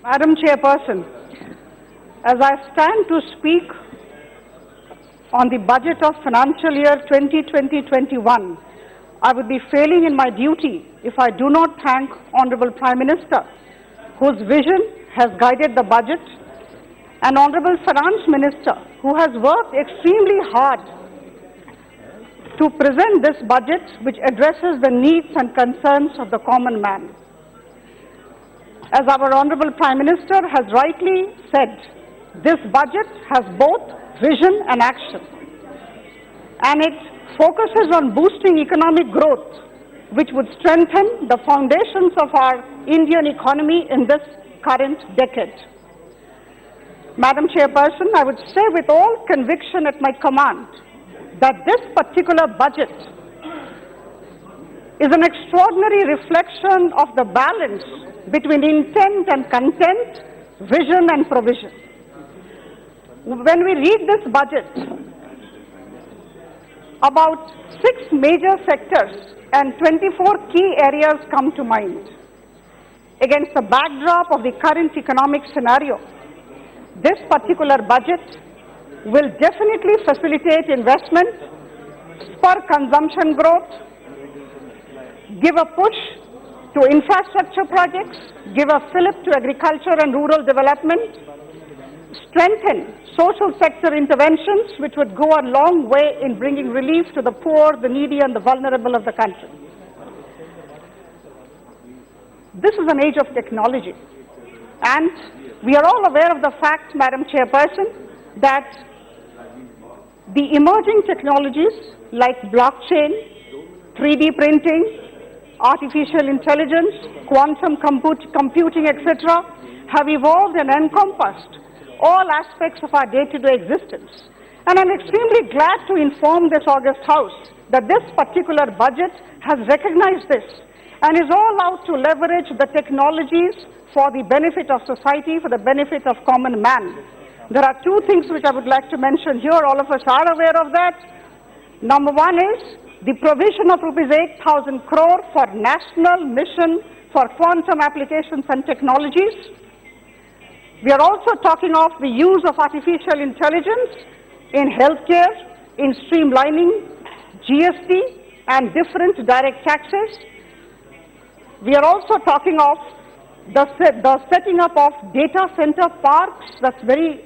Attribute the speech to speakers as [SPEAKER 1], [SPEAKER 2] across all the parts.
[SPEAKER 1] Madam Chairperson, as I stand to speak on the budget of financial year 2020-21, I would be failing in my duty if I do not thank Honorable Prime Minister, whose vision has guided the budget, and Honorable Finance Minister, who has worked extremely hard to present this budget which addresses the needs and concerns of the common man. As our Honorable Prime Minister has rightly said, this budget has both vision and action, and it focuses on boosting economic growth, which would strengthen the foundations of our Indian economy in this current decade. Madam Chairperson, I would say with all conviction at my command that this particular budget is an extraordinary reflection of the balance between intent and content, vision and provision. When we read this budget, about 6 major sectors and 24 key areas come to mind. Against the backdrop of the current economic scenario, this particular budget will definitely facilitate investment, spur consumption growth, give a push to infrastructure projects, give a fillip to agriculture and rural development, strengthen social sector interventions which would go a long way in bringing relief to the poor, the needy and the vulnerable of the country. This is an age of technology, and we are all aware of the fact, Madam Chairperson, that the emerging technologies like blockchain, 3D printing, artificial intelligence, quantum computing, etc., have evolved and encompassed all aspects of our day-to-day existence. And I'm extremely glad to inform this august House that this particular budget has recognized this and is all out to leverage the technologies for the benefit of society, for the benefit of common man. There are 2 things which I would like to mention here. All of us are aware of that. Number 1 is the provision of rupees 8,000 crore for national mission for quantum applications and technologies. We are also talking of the use of artificial intelligence in healthcare, in streamlining GST and different direct taxes. We are also talking of the setting up of data center parks. That's very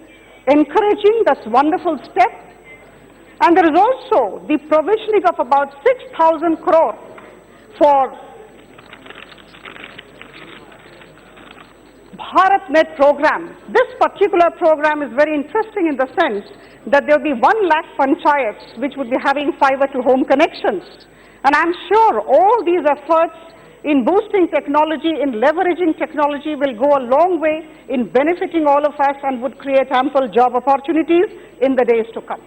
[SPEAKER 1] encouraging, that's a wonderful step. And there is also the provisioning of about 6,000 crore for BharatNet program. This particular program is very interesting in the sense that there will be 1 lakh panchayats which would be having fiber to home connections. And I'm sure all these efforts in boosting technology, in leveraging technology will go a long way in benefiting all of us and would create ample job opportunities in the days to come.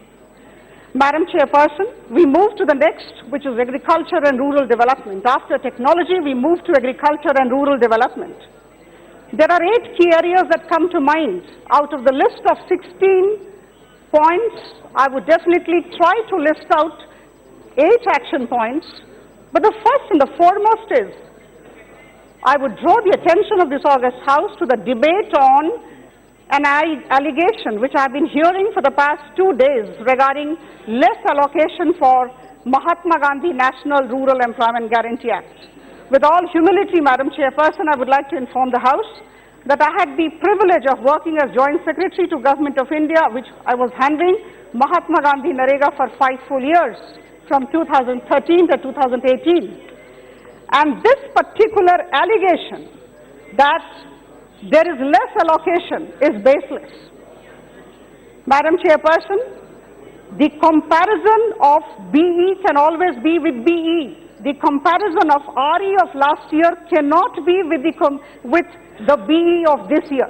[SPEAKER 1] Madam Chairperson, we move to the next, which is agriculture and rural development. After technology, we move to agriculture and rural development. There are 8 key areas that come to mind. Out of the list of 16 points, I would definitely try to list out 8 action points. But the first and the foremost is, I would draw the attention of this august House to the debate on an allegation which I have been hearing for the past 2 days regarding less allocation for Mahatma Gandhi National Rural Employment Guarantee Act. With all humility, Madam Chairperson, I would like to inform the House that I had the privilege of working as Joint Secretary to Government of India, which I was handling Mahatma Gandhi Narega for 5 full years, from 2013 to 2018. And this particular allegation that there is less allocation is baseless. Madam Chairperson, the comparison of BE can always be with BE. The comparison of RE of last year cannot be with the BE of this year.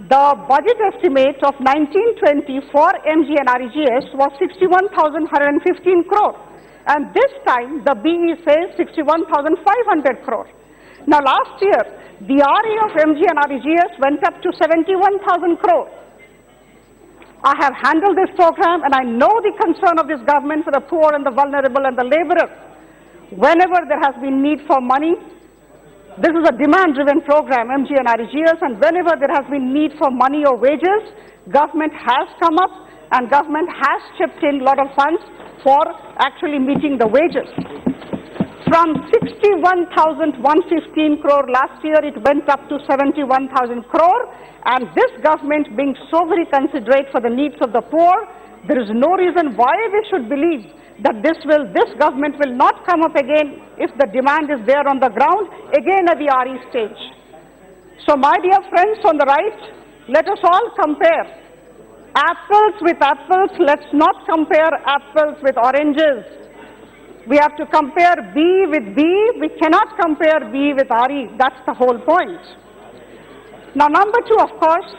[SPEAKER 1] The budget estimate of 1920 for MG and REGS was 61,115 crore. And this time the BE says 61,500 crore. Now last year, the RE of MG and REGS went up to 71,000 crore. I have handled this program and I know the concern of this government for the poor and the vulnerable and the laborer. Whenever there has been need for money, This is a demand-driven program, MGNREGS, and whenever there has been need for money or wages, government has come up and government has chipped in a lot of funds for actually meeting the wages. From 61,115 crore last year, it went up to 71,000 crore, and this government being so very considerate for the needs of the poor, there is no reason why we should believe that this government will not come up again if the demand is there on the ground, again at the RE stage. So my dear friends on the right, let us all compare apples with apples. Let's not compare apples with oranges. We have to compare B with B. We cannot compare B with RE. That's the whole point. Now, number two, of course,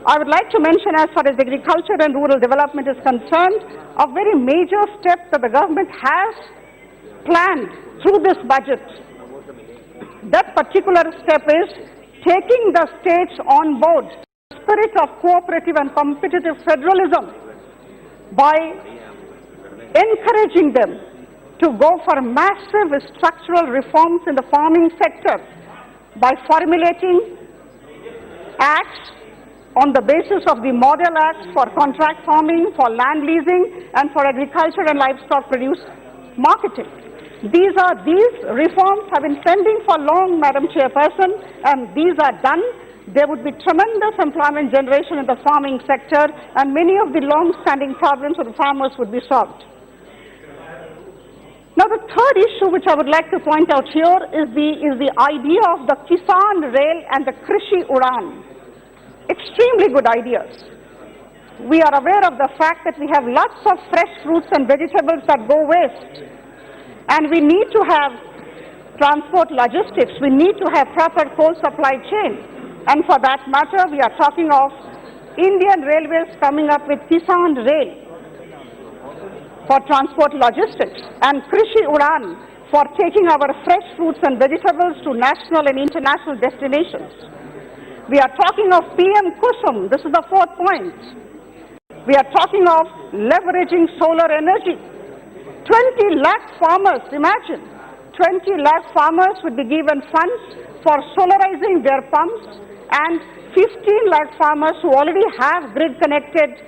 [SPEAKER 1] I would like to mention, as far as agriculture and rural development is concerned, a very major step that the government has planned through this budget. That particular step is taking the states on board the spirit of cooperative and competitive federalism by encouraging them to go for massive structural reforms in the farming sector by formulating acts on the basis of the model acts for contract farming, for land leasing, and for agriculture and livestock produce marketing. These reforms have been pending for long, Madam Chairperson, and these are done. There would be tremendous employment generation in the farming sector, and many of the long-standing problems of the farmers would be solved. Now, the third issue which I would like to point out here is the idea of the Kisan Rail and the Krishi Udan. Extremely good ideas. We are aware of the fact that we have lots of fresh fruits and vegetables that go waste. And we need to have transport logistics. We need to have proper coal supply chain. And for that matter, we are talking of Indian Railways coming up with Kisan Rail for transport logistics and Krishi Udan for taking our fresh fruits and vegetables to national and international destinations. We are talking of PM Kusum. This is the fourth point. We are talking of leveraging solar energy. 20 lakh farmers, imagine, 20 lakh farmers would be given funds for solarizing their pumps, and 15 lakh farmers who already have grid-connected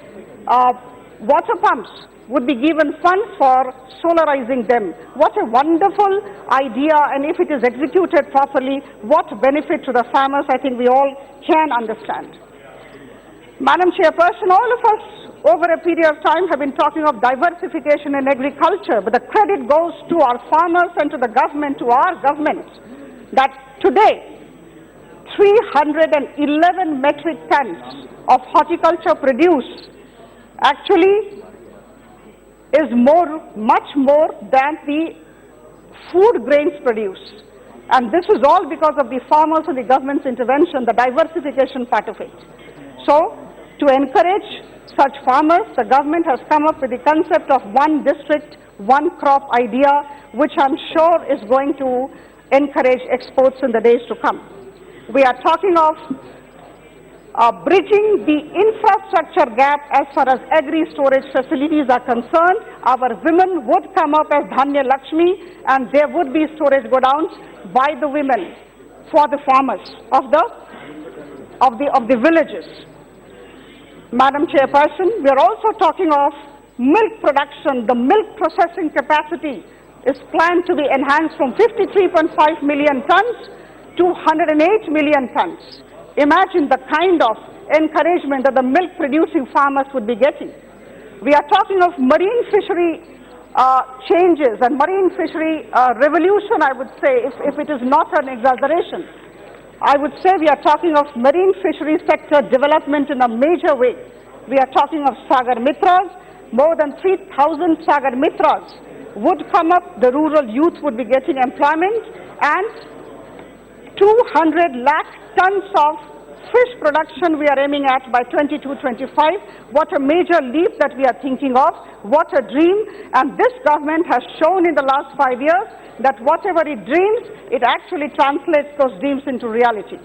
[SPEAKER 1] water pumps would be given funds for solarizing them. What a wonderful idea, and if it is executed properly, what benefit to the farmers, I think we all can understand. Madam Chairperson, all of us over a period of time have been talking of diversification in agriculture, but the credit goes to our farmers and to the government, to our government, that today 311 metric tons of horticulture produce actually is much more than the food grains produced. And this is all because of the farmers and the government's intervention, the diversification part of it. So, to encourage such farmers, the government has come up with the concept of one district, one crop idea, which I'm sure is going to encourage exports in the days to come. We are talking of bridging the infrastructure gap as far as agri-storage facilities are concerned. Our women would come up as Dhanya Lakshmi, and there would be storage godowns by the women for the farmers of the villages. Madam Chairperson, we are also talking of milk production. The milk processing capacity is planned to be enhanced from 53.5 million tons to 108 million tons. Imagine the kind of encouragement that the milk producing farmers would be getting. We are talking of marine fishery changes and marine fishery revolution, I would say, if it is not an exaggeration. I would say we are talking of marine fishery sector development in a major way. We are talking of Sagar Mitras. More than 3,000 Sagar Mitras would come up. The rural youth would be getting employment, and 200 lakh tons of fish production we are aiming at by 22-25. What a major leap that we are thinking of. What a dream. And this government has shown in the last 5 years that whatever it dreams, it actually translates those dreams into reality.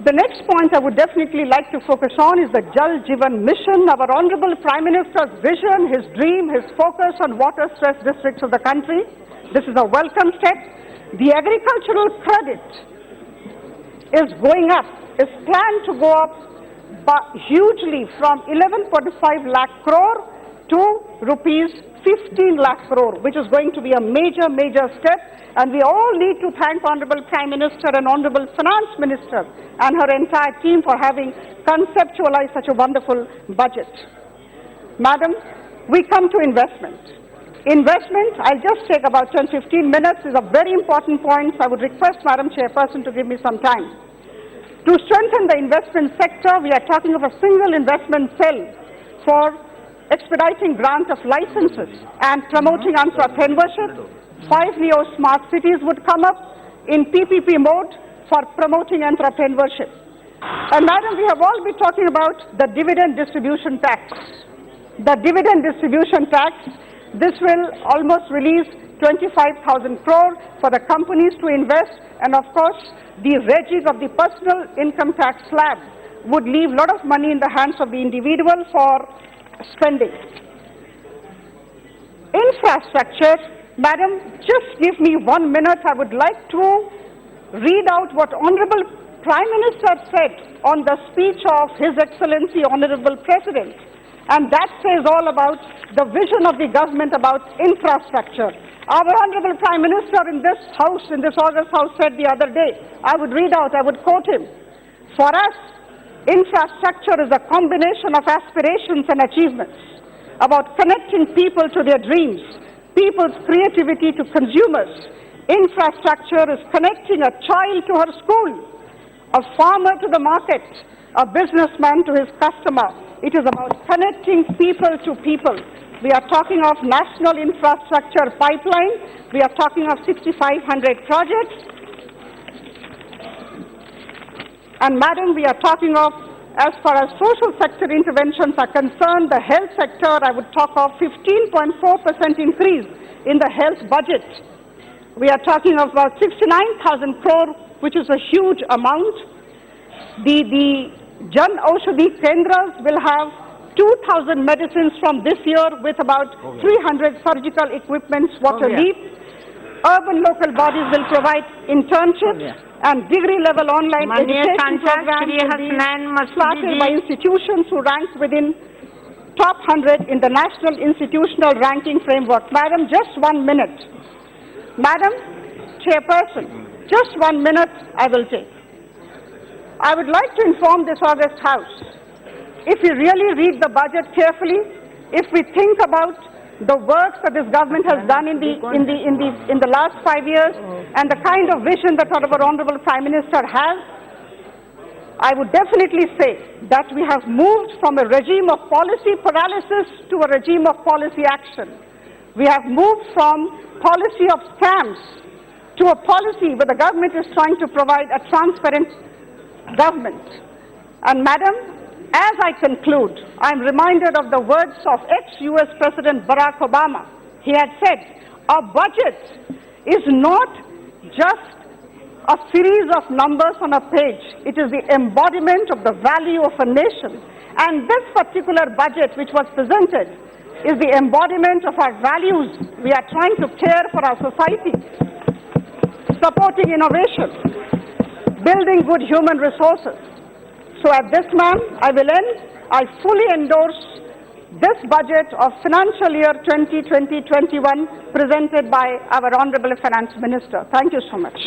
[SPEAKER 1] The next point I would definitely like to focus on is the Jal Jeevan Mission. Our Honorable Prime Minister's vision, his dream, his focus on water-stressed districts of the country. This is a welcome step. The agricultural credit is going up, is planned to go up hugely from 11.5 lakh crore to rupees 15 lakh crore, which is going to be a major, major step. And we all need to thank Honorable Prime Minister and Honorable Finance Minister and her entire team for having conceptualized such a wonderful budget. Madam, we come to investment. Investment, I'll just take about 10-15 minutes, is a very important point. I would request Madam Chairperson to give me some time. To strengthen the investment sector, we are talking of a single investment cell for expediting grant of licenses and promoting entrepreneurship. 5 Neo Smart Cities would come up in PPP mode for promoting entrepreneurship. And Madam, we have all been talking about the dividend distribution tax. The dividend distribution tax, this will almost release 25,000 crore for the companies to invest, and of course, the regging of the personal income tax slab would leave a lot of money in the hands of the individual for spending. Infrastructure, Madam, just give me 1 minute. I would like to read out what Honorable Prime Minister said on the speech of His Excellency Honorable President. And that says all about the vision of the government about infrastructure. Our Honorable Prime Minister in this House, in this August House, said the other day, I would read out, I would quote him, for us, infrastructure is a combination of aspirations and achievements, about connecting people to their dreams, people's creativity to consumers. Infrastructure is connecting a child to her school, a farmer to the market, a businessman to his customer. It is about connecting people to people. We are talking of national infrastructure pipeline. We are talking of 6,500 projects. And Madam, we are talking of, as far as social sector interventions are concerned, the health sector, I would talk of 15.4% increase in the health budget. We are talking of about 69,000 crore, which is a huge amount. The Jan Aushadhi Kendras will have 2,000 medicines from this year with about 300 surgical equipments, water leap. Urban local bodies will provide internships and degree-level online education programs will be started by institutions who rank within top 100 in the National Institutional Ranking Framework. Madam, just 1 minute. Madam Chairperson, just 1 minute I will take. I would like to inform this August House, if we really read the budget carefully, if we think about the works that this government has done in the last 5 years and the kind of vision that our Honorable Prime Minister has, I would definitely say that we have moved from a regime of policy paralysis to a regime of policy action. We have moved from policy of scams to a policy where the government is trying to provide a transparent government. And Madam, as I conclude, I am reminded of the words of ex-US President Barack Obama. He had said, our budget is not just a series of numbers on a page. It is the embodiment of the value of a nation. And this particular budget which was presented is the embodiment of our values. We are trying to care for our society, supporting innovation, building good human resources. So at this time, I will end. I fully endorse this budget of financial year 2020-21 presented by our Honorable Finance Minister. Thank you so much.